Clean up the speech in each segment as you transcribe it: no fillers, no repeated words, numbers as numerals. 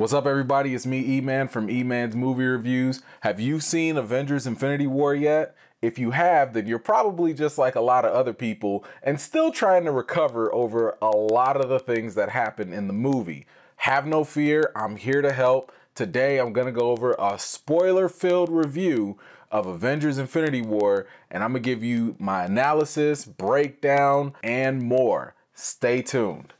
What's up, everybody? It's me, E-Man from E-Man's Movie Reviews. Have you seen Avengers Infinity War yet? If you have, then you're probably just like a lot of other people and still trying to recover over a lot of the things that happened in the movie. Have no fear, I'm here to help. Today, I'm gonna go over a spoiler-filled review of Avengers Infinity War, and I'm gonna give you my analysis, breakdown, and more. Stay tuned.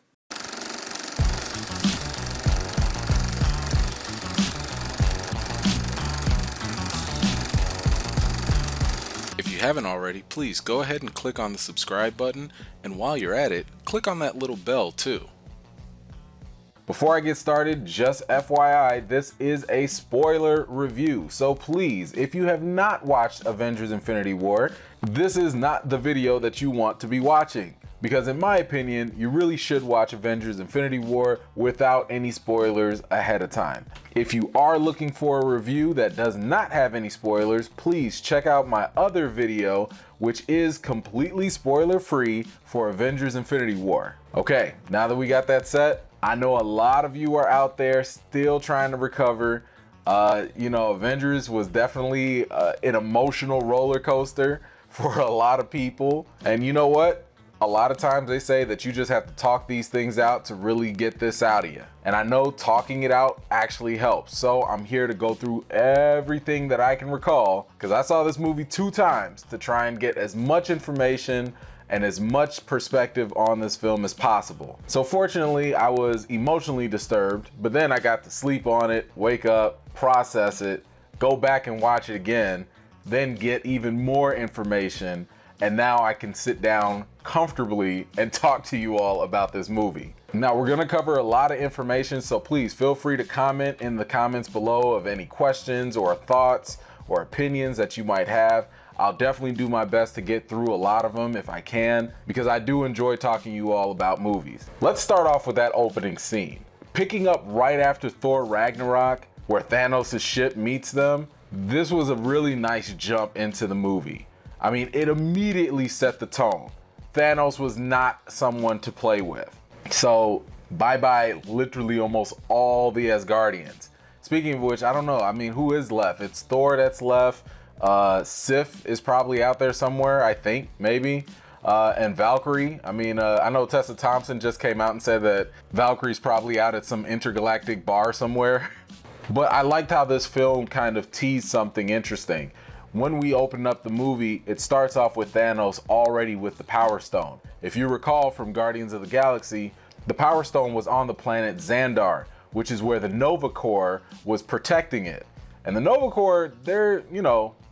If you haven't already, please go ahead and click on the subscribe button, and while you're at it, click on that little bell too. Before I get started, just FYI, this is a spoiler review, so please, if you have not watched Avengers Infinity War, this is not the video that you want to be watching. Because in my opinion, you really should watch Avengers Infinity War without any spoilers ahead of time. If you are looking for a review that does not have any spoilers, please check out my other video, which is completely spoiler-free for Avengers Infinity War. Okay, now that we got that set, I know a lot of you are out there still trying to recover. Avengers was definitely an emotional roller coaster for a lot of people. And you know what? A lot of times they say that you just have to talk these things out to really get this out of you. And I know talking it out actually helps. So I'm here to go through everything that I can recall, because I saw this movie 2 times to try and get as much information and as much perspective on this film as possible. So fortunately, I was emotionally disturbed, but then I got to sleep on it, wake up, process it, go back and watch it again, then get even more information. And now I can sit down comfortably and talk to you all about this movie. Now we're gonna cover a lot of information, so please feel free to comment in the comments below of any questions or thoughts or opinions that you might have. I'll definitely do my best to get through a lot of them if I can, because I do enjoy talking to you all about movies. Let's start off with that opening scene. Picking up right after Thor Ragnarok, where Thanos' ship meets them, this was a really nice jump into the movie. I mean, it immediately set the tone. Thanos was not someone to play with. So, bye-bye literally almost all the Asgardians. Speaking of which, I don't know, I mean, who is left? It's Thor that's left. Sif is probably out there somewhere, I think, maybe. And Valkyrie. I mean, I know Tessa Thompson just came out and said that Valkyrie's probably out at some intergalactic bar somewhere. But I liked how this film kind of teased something interesting. When we open up the movie, it starts off with Thanos already with the Power Stone. If you recall from Guardians of the Galaxy, the Power Stone was on the planet Xandar, which is where the Nova Corps was protecting it. And the Nova Corps, they're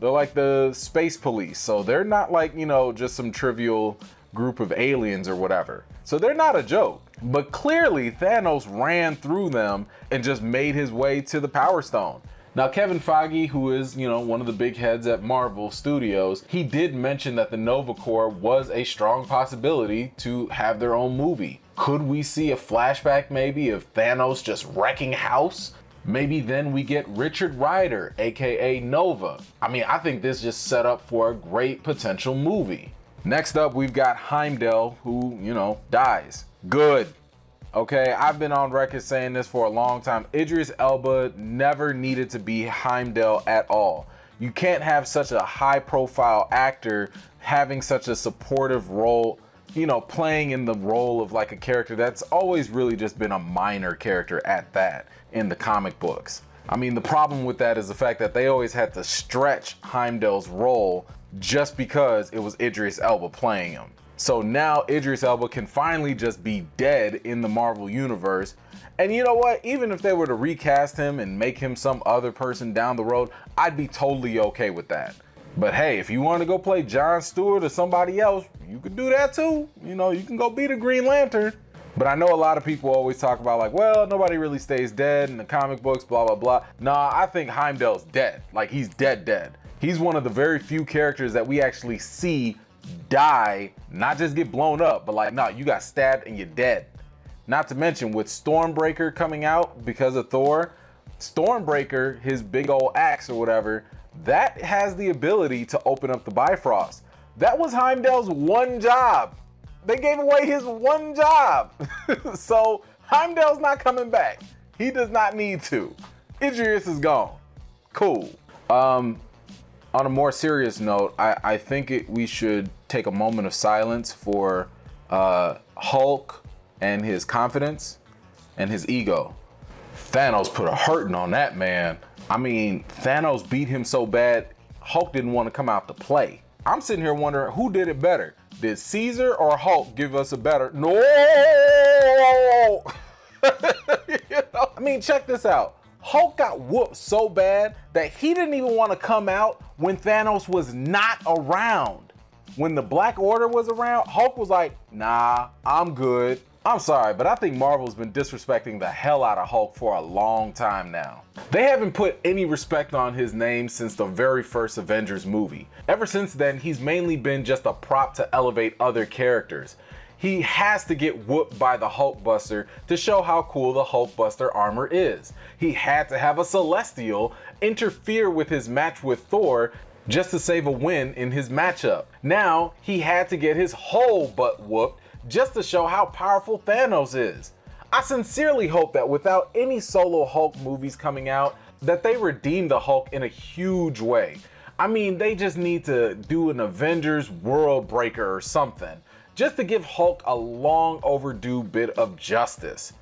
like the space police. So they're not like, just some trivial group of aliens or whatever. So they're not a joke. But clearly Thanos ran through them and just made his way to the Power Stone. Now, Kevin Feige, who is, one of the big heads at Marvel Studios, he did mention that the Nova Corps was a strong possibility to have their own movie. Could we see a flashback maybe of Thanos just wrecking house? Maybe then we get Richard Rider, aka Nova. I mean, I think this just set up for a great potential movie. Next up, we've got Heimdall, who, dies. Good. Okay, I've been on record saying this for a long time. Idris Elba never needed to be Heimdall at all. You can't have such a high-profile actor having such a supportive role, playing in the role of like a character that's always really just been a minor character at that in the comic books. I mean, the problem with that is the fact that they always had to stretch Heimdall's role just because it was Idris Elba playing him. So now Idris Elba can finally just be dead in the Marvel Universe. And you know what? Even if they were to recast him and make him some other person down the road, I'd be totally okay with that. But hey, if you want to go play Jon Stewart or somebody else, you could do that too. You can go be the Green Lantern. But I know a lot of people always talk about like, well, nobody really stays dead in the comic books, blah, blah, blah. Nah, I think Heimdall's dead. Like, he's dead. He's one of the very few characters that we actually see die, not just get blown up, but like, no, you got stabbed and you're dead. Not to mention with Stormbreaker coming out because of Thor, Stormbreaker, his big old axe or whatever, that has the ability to open up the Bifrost. That was Heimdall's one job. They gave away his one job. So Heimdall's not coming back. He does not need to. Idris is gone. Cool. On a more serious note, I think we should take a moment of silence for Hulk and his confidence and his ego. Thanos put a hurting on that man. I mean, Thanos beat him so bad, Hulk didn't want to come out to play. I'm sitting here wondering who did it better. Did Caesar or Hulk give us a better? No! You know? I mean, check this out. Hulk got whooped so bad that he didn't even want to come out when Thanos was not around. When the Black Order was around, Hulk was like, nah, I'm good. I'm sorry, but I think Marvel's been disrespecting the hell out of Hulk for a long time now. They haven't put any respect on his name since the very first Avengers movie. Ever since then, he's mainly been just a prop to elevate other characters. He has to get whooped by the Hulkbuster to show how cool the Hulkbuster armor is. He had to have a Celestial interfere with his match with Thor just to save a win in his matchup. Now, he had to get his whole butt whooped just to show how powerful Thanos is. I sincerely hope that without any solo Hulk movies coming out, that they redeem the Hulk in a huge way. I mean, they just need to do an Avengers World Breaker or something, just to give Hulk a long overdue bit of justice.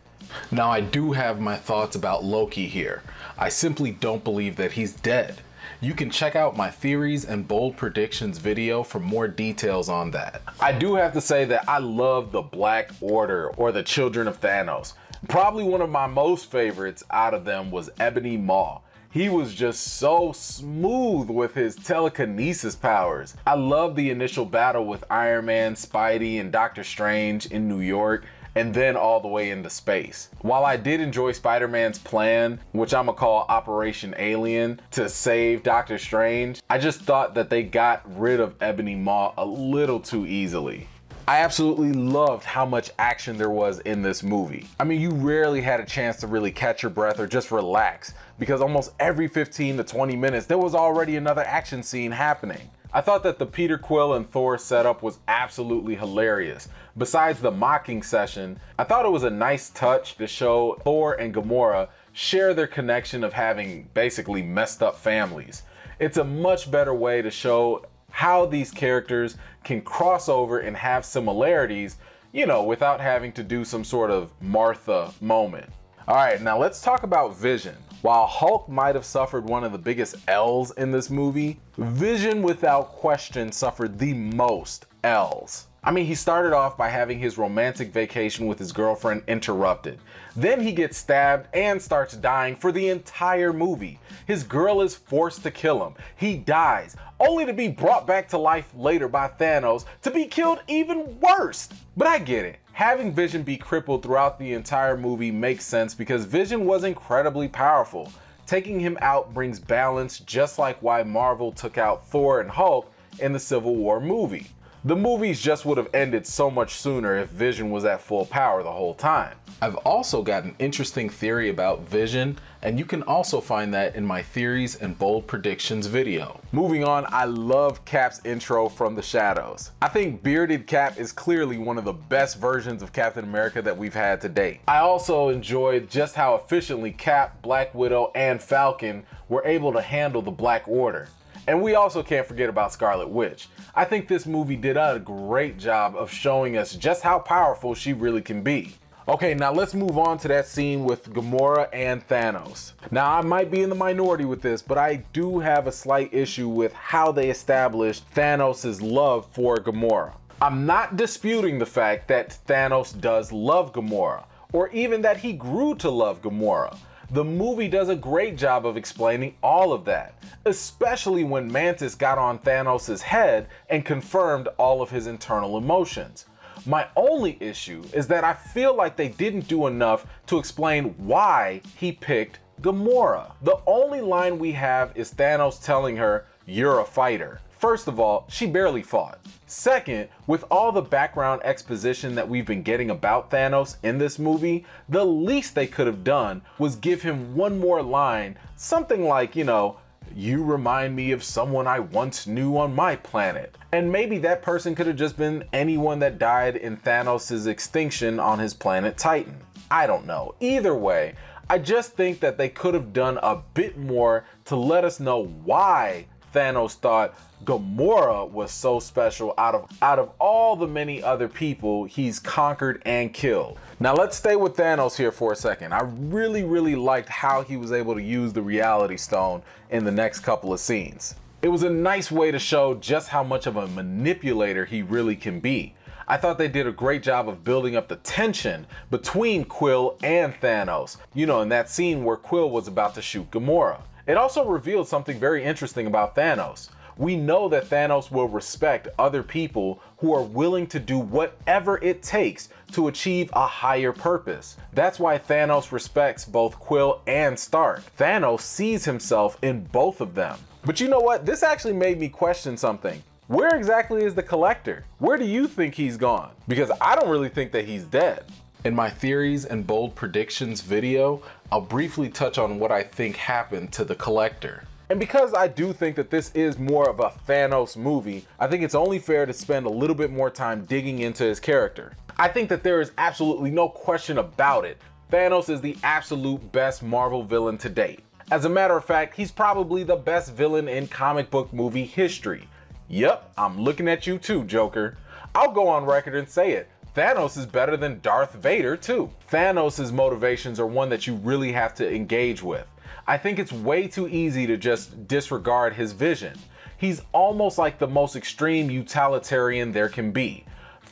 Now, I do have my thoughts about Loki here. I simply don't believe that he's dead. You can check out my theories and bold predictions video for more details on that. I do have to say that I love the Black Order, or the Children of Thanos. Probably one of my most favorites out of them was Ebony Maw. He was just so smooth with his telekinesis powers. I love the initial battle with Iron Man, Spidey, and Doctor Strange in New York, and then all the way into space. While I did enjoy Spider-Man's plan, which I'm gonna call Operation Alien, to save Doctor Strange, I just thought that they got rid of Ebony Maw a little too easily. I absolutely loved how much action there was in this movie. I mean, you rarely had a chance to really catch your breath or just relax, because almost every 15 to 20 minutes, there was already another action scene happening. I thought that the Peter Quill and Thor setup was absolutely hilarious. Besides the mocking session, I thought it was a nice touch to show Thor and Gamora share their connection of having basically messed up families. It's a much better way to show how these characters can cross over and have similarities, you know, without having to do some sort of Martha moment. All right, now let's talk about Vision. While Hulk might have suffered one of the biggest L's in this movie, Vision without question suffered the most L's. I mean, he started off by having his romantic vacation with his girlfriend interrupted. Then he gets stabbed and starts dying for the entire movie. His girl is forced to kill him. He dies, only to be brought back to life later by Thanos to be killed even worse. But I get it. Having Vision be crippled throughout the entire movie makes sense because Vision was incredibly powerful. Taking him out brings balance, just like why Marvel took out Thor and Hulk in the Civil War movie. The movies just would have ended so much sooner if Vision was at full power the whole time. I've also got an interesting theory about Vision, and you can also find that in my theories and bold predictions video. Moving on, I love Cap's intro from the shadows. I think bearded Cap is clearly one of the best versions of Captain America that we've had to date. I also enjoyed just how efficiently Cap, Black Widow, and Falcon were able to handle the Black Order. And we also can't forget about Scarlet Witch. I think this movie did a great job of showing us just how powerful she really can be. Okay, now let's move on to that scene with Gomorrah and Thanos. Now, I might be in the minority with this, but I do have a slight issue with how they established Thanos' love for Gomorrah. I'm not disputing the fact that Thanos does love Gomorrah, or even that he grew to love Gomorrah. The movie does a great job of explaining all of that, especially when Mantis got on Thanos' head and confirmed all of his internal emotions. My only issue is that I feel like they didn't do enough to explain why he picked Gamora. The only line we have is Thanos telling her, "You're a fighter." First of all, she barely fought. Second, with all the background exposition that we've been getting about Thanos in this movie, the least they could have done was give him one more line, something like, you know, "You remind me of someone I once knew on my planet." And maybe that person could have just been anyone that died in Thanos' extinction on his planet Titan. I don't know. Either way, I just think that they could have done a bit more to let us know why Thanos thought Gamora was so special out of all the many other people he's conquered and killed. Now let's stay with Thanos here for a second. I really liked how he was able to use the Reality Stone in the next couple of scenes. It was a nice way to show just how much of a manipulator he really can be. I thought they did a great job of building up the tension between Quill and Thanos, you know, in that scene where Quill was about to shoot Gamora. It also revealed something very interesting about Thanos. We know that Thanos will respect other people who are willing to do whatever it takes to achieve a higher purpose. That's why Thanos respects both Quill and Stark. Thanos sees himself in both of them. But you know what? This actually made me question something. Where exactly is the Collector? Where do you think he's gone? Because I don't really think that he's dead. In my theories and bold predictions video, I'll briefly touch on what I think happened to the Collector. And because I do think that this is more of a Thanos movie, I think it's only fair to spend a little bit more time digging into his character. I think that there is absolutely no question about it. Thanos is the absolute best Marvel villain to date. As a matter of fact, he's probably the best villain in comic book movie history. Yep, I'm looking at you too, Joker. I'll go on record and say it. Thanos is better than Darth Vader too. Thanos' motivations are one that you really have to engage with. I think it's way too easy to just disregard his vision. He's almost like the most extreme utilitarian there can be.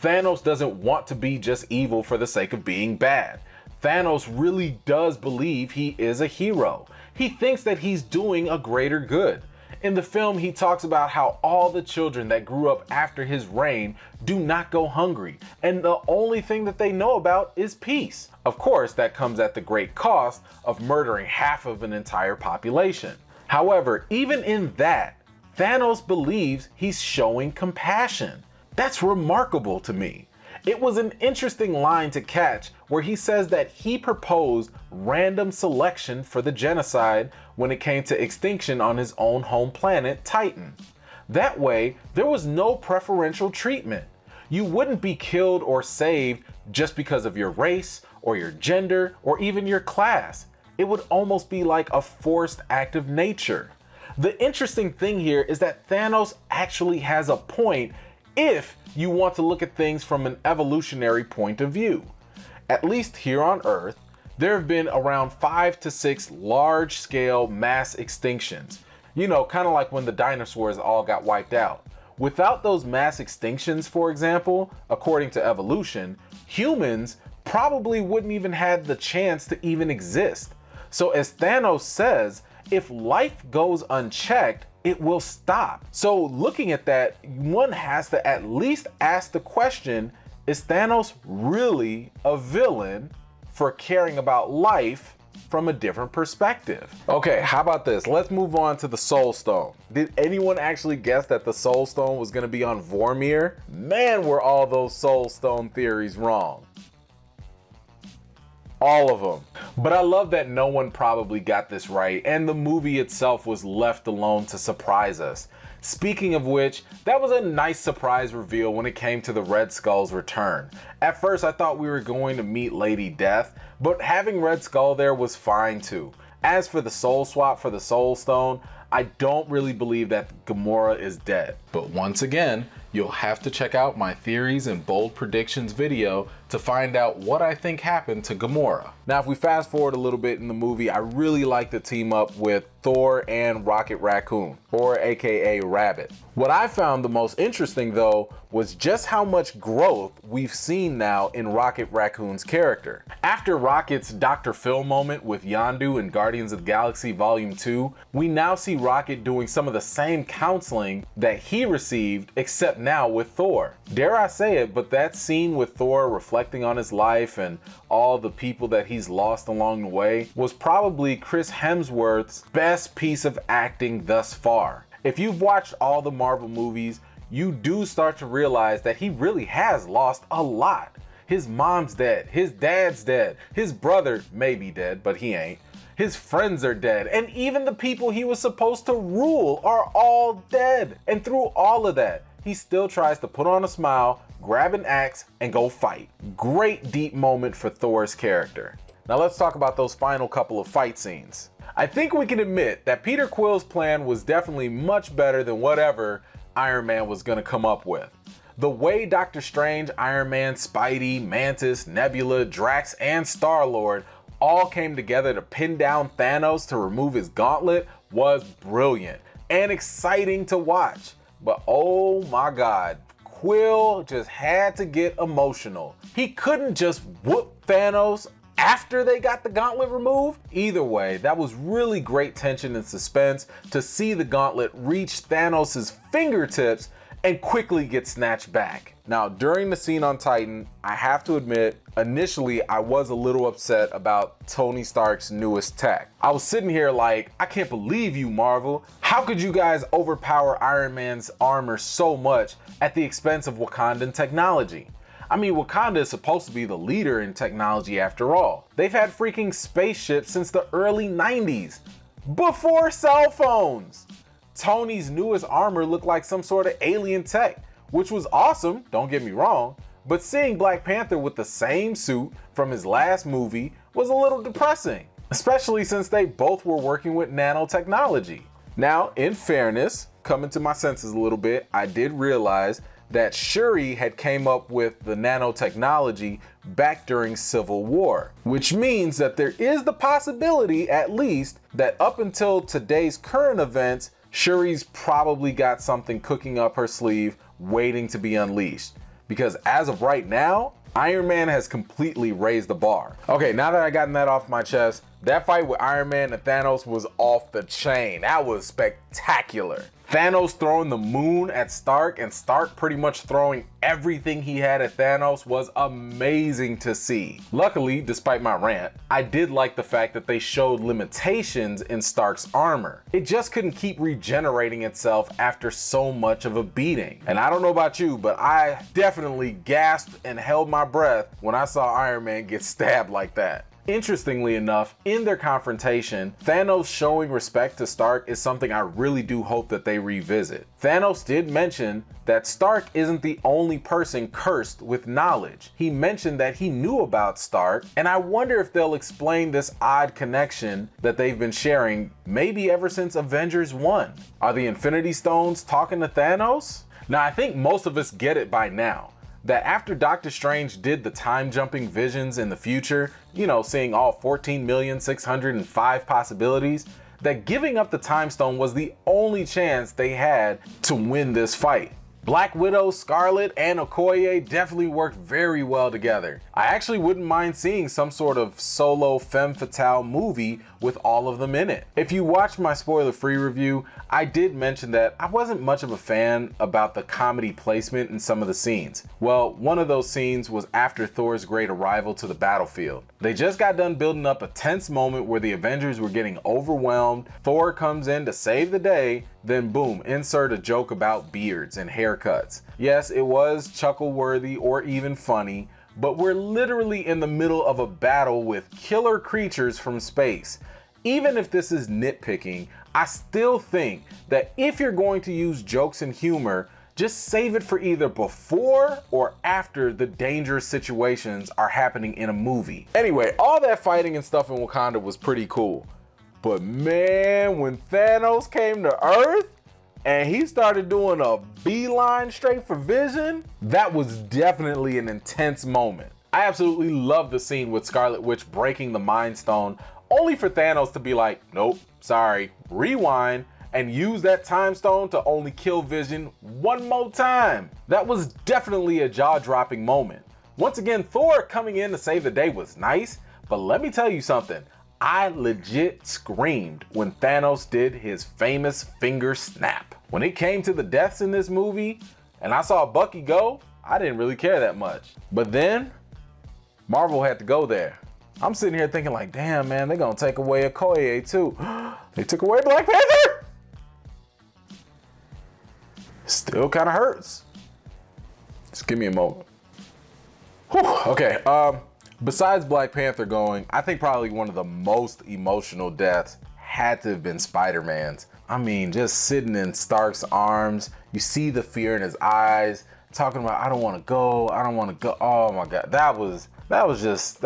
Thanos doesn't want to be just evil for the sake of being bad. Thanos really does believe he is a hero. He thinks that he's doing a greater good. In the film, he talks about how all the children that grew up after his reign do not go hungry, and the only thing that they know about is peace. Of course, that comes at the great cost of murdering half of an entire population. However, even in that, Thanos believes he's showing compassion. That's remarkable to me. It was an interesting line to catch where he says that he proposed random selection for the genocide when it came to extinction on his own home planet, Titan. That way, there was no preferential treatment. You wouldn't be killed or saved just because of your race or your gender or even your class. It would almost be like a forced act of nature. The interesting thing here is that Thanos actually has a point if you want to look at things from an evolutionary point of view. At least here on Earth, there have been around 5 to 6 large-scale mass extinctions. You know, kind of like when the dinosaurs all got wiped out. Without those mass extinctions, for example, according to evolution, humans probably wouldn't even have the chance to even exist. So as Thanos says, if life goes unchecked, it will stop. So looking at that, one has to at least ask the question, is Thanos really a villain for caring about life from a different perspective? Okay, how about this? Let's move on to the Soul Stone. Did anyone actually guess that the Soul Stone was gonna be on Vormir? Man, were all those Soul Stone theories wrong. All of them. But I love that no one probably got this right, and the movie itself was left alone to surprise us. Speaking of which, that was a nice surprise reveal when it came to the Red Skull's return. At first I thought we were going to meet Lady Death, but having Red Skull there was fine too. As for the soul swap for the Soul Stone, I don't really believe that Gamora is dead. But once again, you'll have to check out my theories and bold predictions video to find out what I think happened to Gamora. Now, if we fast forward a little bit in the movie, I really like the team up with Thor and Rocket Raccoon, or AKA Rabbit. What I found the most interesting though was just how much growth we've seen now in Rocket Raccoon's character. After Rocket's Dr. Phil moment with Yondu in Guardians of the Galaxy Volume 2, we now see Rocket doing some of the same counseling that he received, except now with Thor. Dare I say it, but that scene with Thor reflecting on his life and all the people that he's lost along the way was probably Chris Hemsworth's best piece of acting thus far. If you've watched all the Marvel movies, you do start to realize that he really has lost a lot. His mom's dead, his dad's dead, his brother may be dead, but he ain't. His friends are dead, and even the people he was supposed to rule are all dead. And through all of that, he still tries to put on a smile, grab an axe, and go fight. Great deep moment for Thor's character. Now let's talk about those final couple of fight scenes. I think we can admit that Peter Quill's plan was definitely much better than whatever Iron Man was gonna come up with. The way Doctor Strange, Iron Man, Spidey, Mantis, Nebula, Drax, and Star-Lord all came together to pin down Thanos to remove his gauntlet was brilliant and exciting to watch. But oh my God, Quill just had to get emotional. He couldn't just whoop Thanos after they got the gauntlet removed. Either way, that was really great tension and suspense to see the gauntlet reach Thanos' fingertips and quickly get snatched back. Now, during the scene on Titan, I have to admit, initially I was a little upset about Tony Stark's newest tech. I was sitting here like, I can't believe you, Marvel. How could you guys overpower Iron Man's armor so much at the expense of Wakandan technology? I mean, Wakanda is supposed to be the leader in technology after all. They've had freaking spaceships since the early 90s, before cell phones. Tony's newest armor looked like some sort of alien tech, which was awesome, don't get me wrong, but seeing Black Panther with the same suit from his last movie was a little depressing, especially since they both were working with nanotechnology. Now, in fairness, coming to my senses a little bit, I did realize that Shuri had came up with the nanotechnology back during Civil War, which means that there is the possibility, at least, that up until today's current events, Shuri's probably got something cooking up her sleeve waiting to be unleashed. Because as of right now, Iron Man has completely raised the bar. Okay, now that I gotten that off my chest, that fight with Iron Man and Thanos was off the chain. That was spectacular. Thanos throwing the moon at Stark and Stark pretty much throwing everything he had at Thanos was amazing to see. Luckily, despite my rant, I did like the fact that they showed limitations in Stark's armor. It just couldn't keep regenerating itself after so much of a beating. And I don't know about you, but I definitely gasped and held my breath when I saw Iron Man get stabbed like that. Interestingly enough, in their confrontation, Thanos showing respect to Stark is something I really do hope that they revisit. Thanos did mention that Stark isn't the only person cursed with knowledge. He mentioned that he knew about Stark, and I wonder if they'll explain this odd connection that they've been sharing maybe ever since Avengers 1. Are the Infinity Stones talking to Thanos? Now, I think most of us get it by now, that after Doctor Strange did the time-jumping visions in the future, you know, seeing all 14,605 possibilities, that giving up the Time Stone was the only chance they had to win this fight. Black Widow, Scarlet, and Okoye definitely worked very well together. I actually wouldn't mind seeing some sort of solo femme fatale movie with all of them in it. If you watched my spoiler-free review, I did mention that I wasn't much of a fan about the comedy placement in some of the scenes. Well, one of those scenes was after Thor's great arrival to the battlefield. They just got done building up a tense moment where the Avengers were getting overwhelmed. Thor comes in to save the day, then boom, insert a joke about beards and haircuts. Yes, it was chuckle-worthy or even funny, but we're literally in the middle of a battle with killer creatures from space. Even if this is nitpicking, I still think that if you're going to use jokes and humor, just save it for either before or after the dangerous situations are happening in a movie. Anyway, all that fighting and stuff in Wakanda was pretty cool. But man, when Thanos came to Earth and he started doing a beeline straight for Vision, that was definitely an intense moment. I absolutely love the scene with Scarlet Witch breaking the Mind Stone, only for Thanos to be like, nope, sorry, rewind, and use that Time Stone to only kill Vision one more time. That was definitely a jaw-dropping moment. Once again, Thor coming in to save the day was nice, but let me tell you something. I legit screamed when Thanos did his famous finger snap. When it came to the deaths in this movie, and I saw Bucky go, I didn't really care that much. But then, Marvel had to go there. I'm sitting here thinking like, damn man, they're gonna take away Okoye too. They took away Black Panther? Still kind of hurts. Just give me a moment. Whew, okay, besides Black Panther going, I think probably one of the most emotional deaths had to have been Spider-Man's. I mean, just sitting in Stark's arms, you see the fear in his eyes, talking about, I don't want to go, I don't want to go. Oh my God, that was That was just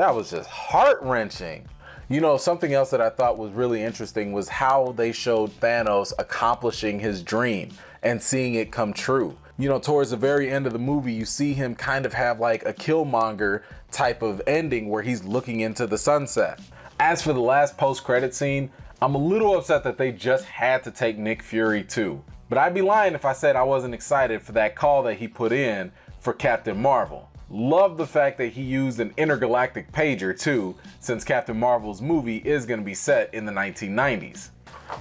heart-wrenching. You know, something else that I thought was really interesting was how they showed Thanos accomplishing his dream and seeing it come true. You know, towards the very end of the movie, you see him kind of have like a Killmonger type of ending where he's looking into the sunset. As for the last post-credit scene, I'm a little upset that they just had to take Nick Fury too. But I'd be lying if I said I wasn't excited for that call that he put in for Captain Marvel. Love the fact that he used an intergalactic pager too, since Captain Marvel's movie is going to be set in the 1990s.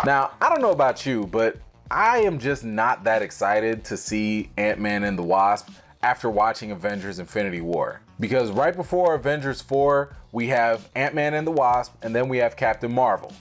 Now, I don't know about you, but I am just not that excited to see Ant-Man and the Wasp after watching Avengers Infinity War. Because right before Avengers 4, we have Ant-Man and the Wasp, and then we have Captain Marvel.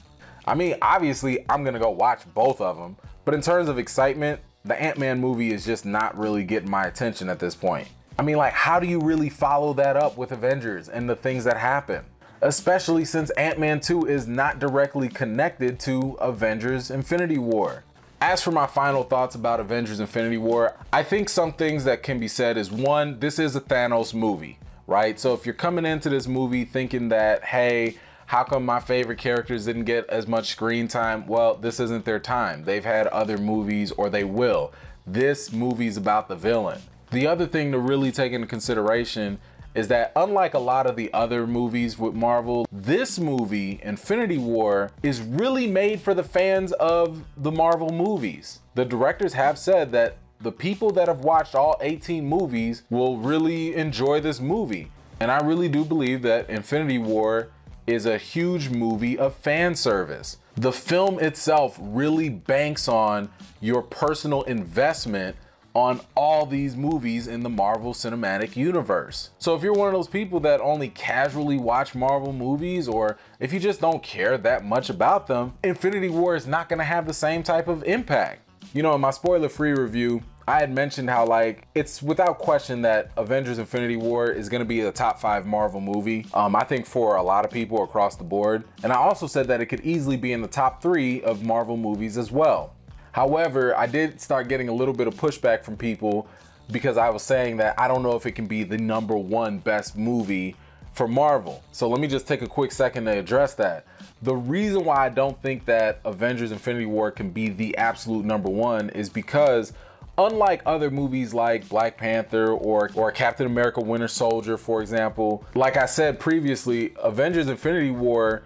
I mean, obviously, I'm going to go watch both of them, but in terms of excitement, the Ant-Man movie is just not really getting my attention at this point. I mean, like, how do you really follow that up with Avengers and the things that happen? Especially since Ant-Man 2 is not directly connected to Avengers Infinity War. As for my final thoughts about Avengers Infinity War, I think some things that can be said is, one, this is a Thanos movie, right? So if you're coming into this movie thinking that, hey, how come my favorite characters didn't get as much screen time? Well, this isn't their time. They've had other movies, or they will. This movie's about the villain. The other thing to really take into consideration is that unlike a lot of the other movies with Marvel, this movie, Infinity War, is really made for the fans of the Marvel movies. The directors have said that the people that have watched all 18 movies will really enjoy this movie. And I really do believe that Infinity War is a huge movie of fan service. The film itself really banks on your personal investment on all these movies in the Marvel Cinematic Universe. So if you're one of those people that only casually watch Marvel movies, or if you just don't care that much about them, Infinity War is not gonna have the same type of impact. You know, in my spoiler-free review, I had mentioned how, like, it's without question that Avengers Infinity War is gonna be a top 5 Marvel movie. I think for a lot of people across the board. And I also said that it could easily be in the top 3 of Marvel movies as well. However, I did start getting a little bit of pushback from people because I was saying that I don't know if it can be the #1 best movie for Marvel. So let me just take a quick second to address that. The reason why I don't think that Avengers Infinity War can be the absolute #1 is because unlike other movies like Black Panther or Captain America Winter Soldier, for example, like I said previously, Avengers Infinity War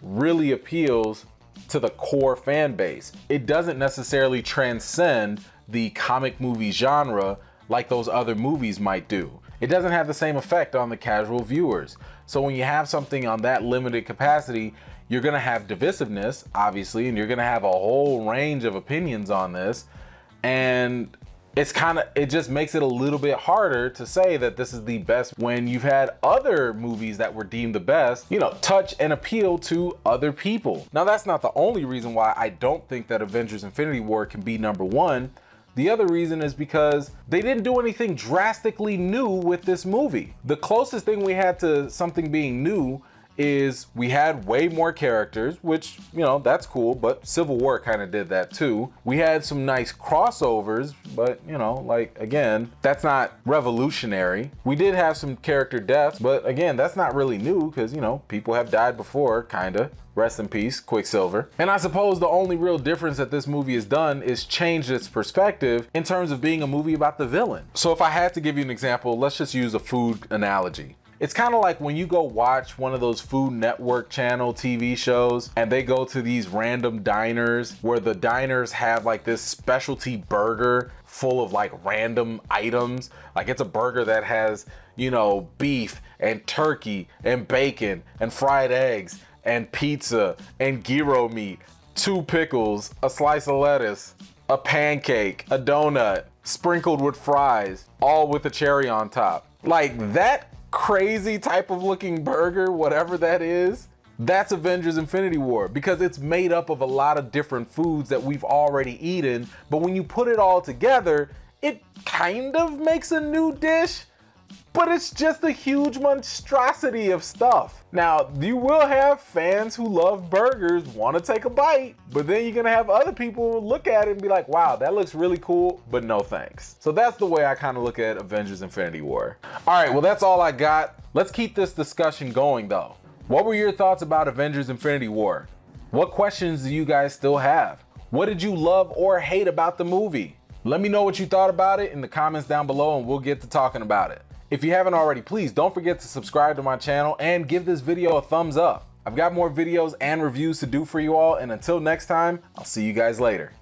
really appeals to the core fan base. It doesn't necessarily transcend the comic movie genre like those other movies might do. It doesn't have the same effect on the casual viewers. So when you have something on that limited capacity, you're gonna have divisiveness, obviously, and you're gonna have a whole range of opinions on this. And it just makes it a little bit harder to say that this is the best when you've had other movies that were deemed the best, you know, touch and appeal to other people. Now, that's not the only reason why I don't think that Avengers Infinity War can be #1. The other reason is because they didn't do anything drastically new with this movie. The closest thing we had to something being new is we had way more characters, which, you know, that's cool, but Civil War kind of did that too. We had some nice crossovers, but, you know, like, again, that's not revolutionary. We did have some character deaths, but again, that's not really new because, you know, people have died before, kinda. Rest in peace, Quicksilver. And I suppose the only real difference that this movie has done is changed its perspective in terms of being a movie about the villain. So if I had to give you an example, let's just use a food analogy. It's kind of like when you go watch one of those Food Network channel TV shows and they go to these random diners where the diners have like this specialty burger full of like random items. Like it's a burger that has, you know, beef and turkey and bacon and fried eggs and pizza and gyro meat, 2 pickles, a slice of lettuce, a pancake, a donut, sprinkled with fries, all with a cherry on top. Like that crazy type of looking burger, whatever that is, that's Avengers Infinity War, because it's made up of a lot of different foods that we've already eaten, but when you put it all together, it kind of makes a new dish, but it's just a huge monstrosity of stuff. Now, you will have fans who love burgers want to take a bite, but then you're gonna have other people look at it and be like, wow, that looks really cool, but no thanks. So that's the way I kind of look at Avengers Infinity War. All right, well, that's all I got. Let's keep this discussion going though. What were your thoughts about Avengers Infinity War? What questions do you guys still have? What did you love or hate about the movie? Let me know what you thought about it in the comments down below and we'll get to talking about it. If you haven't already, please don't forget to subscribe to my channel and give this video a thumbs up. I've got more videos and reviews to do for you all, and until next time, I'll see you guys later.